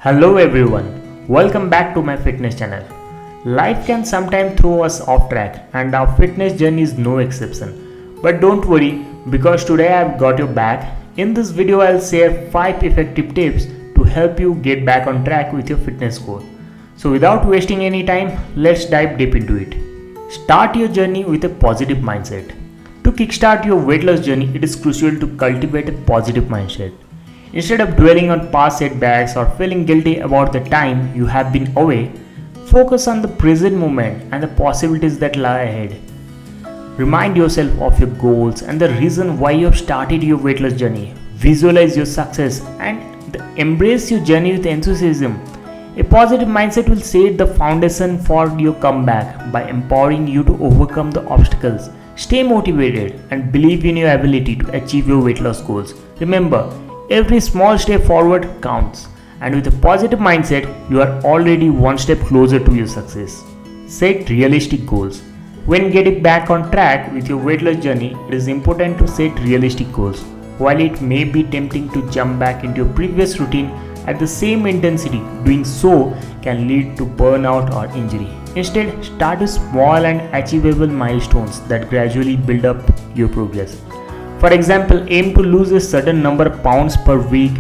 Hello everyone, welcome back to my fitness channel. Life can sometimes throw us off track and our fitness journey is no exception. But don't worry because today I've got your back. In this video I'll share 5 effective tips to help you get back on track with your fitness goal. So without wasting any time, let's dive deep into it. Start your journey with a positive mindset. To kickstart your weight loss journey, it is crucial to cultivate a positive mindset. Instead of dwelling on past setbacks or feeling guilty about the time you have been away, focus on the present moment and the possibilities that lie ahead. Remind yourself of your goals and the reason why you have started your weight loss journey. Visualize your success and embrace your journey with enthusiasm. A positive mindset will set the foundation for your comeback by empowering you to overcome the obstacles. Stay motivated and believe in your ability to achieve your weight loss goals. Remember, every small step forward counts, and with a positive mindset, you are already one step closer to your success. Set realistic goals. When getting back on track with your weight loss journey, it is important to set realistic goals. While it may be tempting to jump back into your previous routine at the same intensity, doing so can lead to burnout or injury. Instead, start with small and achievable milestones that gradually build up your progress. For example, aim to lose a certain number of pounds per week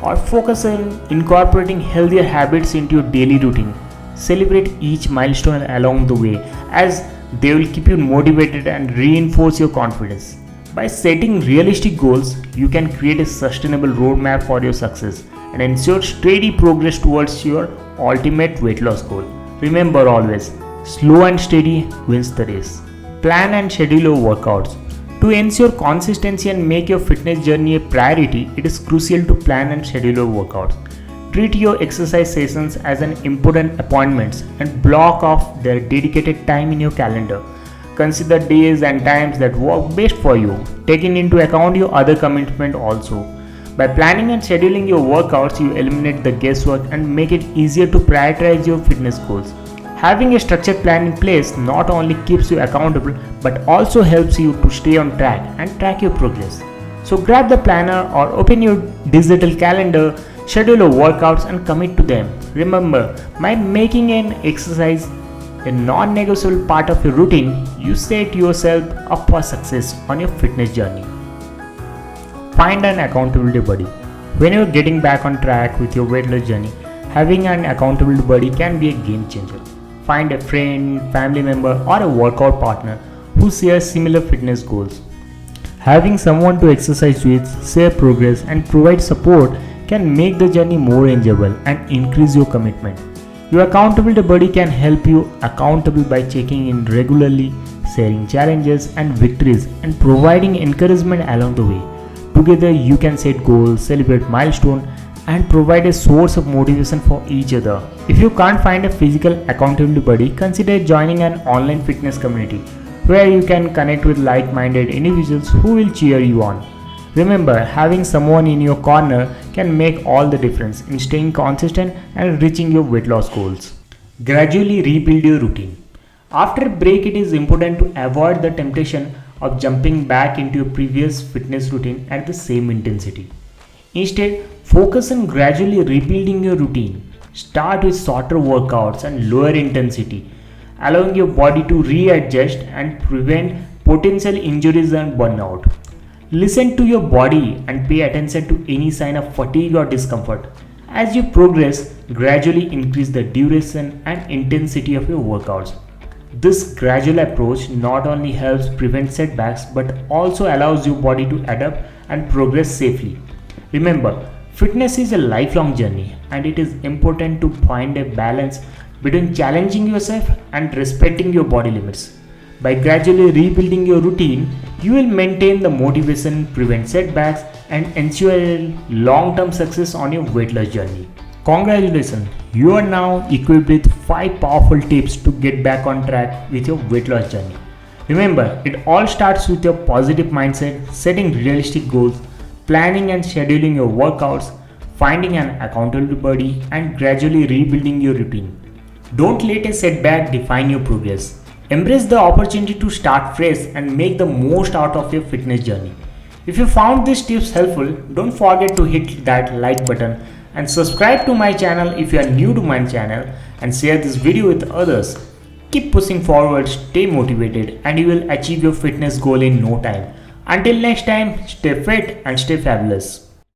or focus on incorporating healthier habits into your daily routine. Celebrate each milestone along the way as they will keep you motivated and reinforce your confidence. By setting realistic goals, you can create a sustainable roadmap for your success and ensure steady progress towards your ultimate weight loss goal. Remember always, slow and steady wins the race. Plan and schedule your workouts. To ensure consistency and make your fitness journey a priority, it is crucial to plan and schedule your workouts. Treat your exercise sessions as an important appointments and block off their dedicated time in your calendar. Consider days and times that work best for you, taking into account your other commitment also. By planning and scheduling your workouts, you eliminate the guesswork and make it easier to prioritize your fitness goals. Having a structured plan in place not only keeps you accountable but also helps you to stay on track and track your progress. So grab the planner or open your digital calendar, schedule your workouts and commit to them. Remember, by making an exercise a non-negotiable part of your routine, you set yourself up for success on your fitness journey. Find an accountability buddy. When you're getting back on track with your weight loss journey, having an accountability buddy can be a game changer. Find a friend, family member, or a workout partner who shares similar fitness goals. Having someone to exercise with, share progress, and provide support can make the journey more enjoyable and increase your commitment. Your accountability buddy can help you accountable by checking in regularly, sharing challenges and victories, and providing encouragement along the way. Together, you can set goals, celebrate milestones, and provide a source of motivation for each other. If you can't find a physical accountability buddy, consider joining an online fitness community where you can connect with like-minded individuals who will cheer you on. Remember, having someone in your corner can make all the difference in staying consistent and reaching your weight loss goals. Gradually rebuild your routine. After a break, it is important to avoid the temptation of jumping back into your previous fitness routine at the same intensity. Instead, focus on gradually rebuilding your routine. Start with shorter workouts and lower intensity, allowing your body to readjust and prevent potential injuries and burnout. Listen to your body and pay attention to any sign of fatigue or discomfort. As you progress, gradually increase the duration and intensity of your workouts. This gradual approach not only helps prevent setbacks but also allows your body to adapt and progress safely. Remember, fitness is a lifelong journey and it is important to find a balance between challenging yourself and respecting your body limits. By gradually rebuilding your routine, you will maintain the motivation, prevent setbacks, and ensure long-term success on your weight loss journey. Congratulations, you are now equipped with 5 powerful tips to get back on track with your weight loss journey. Remember, it all starts with your positive mindset, setting realistic goals, planning and scheduling your workouts, finding an accountability buddy, and gradually rebuilding your routine. Don't let a setback define your progress. Embrace the opportunity to start fresh and make the most out of your fitness journey. If you found these tips helpful, don't forget to hit that like button and subscribe to my channel if you are new to my channel, and share this video with others. Keep pushing forward, stay motivated, and you will achieve your fitness goal in no time. Until next time, stay fit and stay fabulous.